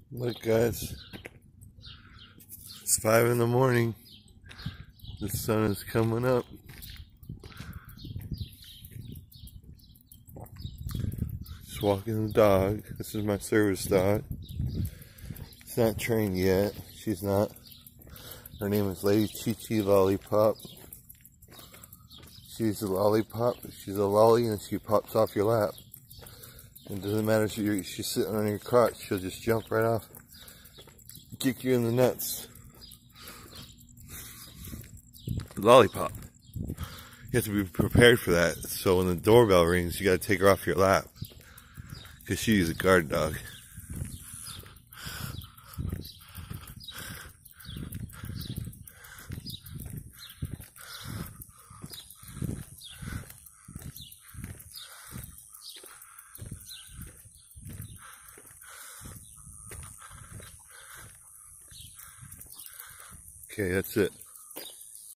Look guys, it's 5 in the morning. The sun is coming up. Just walking the dog. This is my service dog. It's not trained yet. She's not. Her name is Lady Chi-Chi Lollipop. She's a lollipop. She's a lolly and she pops off your lap. It doesn't matter if she's sitting on your crotch, she'll just jump right off, kick you in the nuts. Lollipop. You have to be prepared for that. So when the doorbell rings, you gotta take her off your lap, because she's a guard dog. Okay, that's it.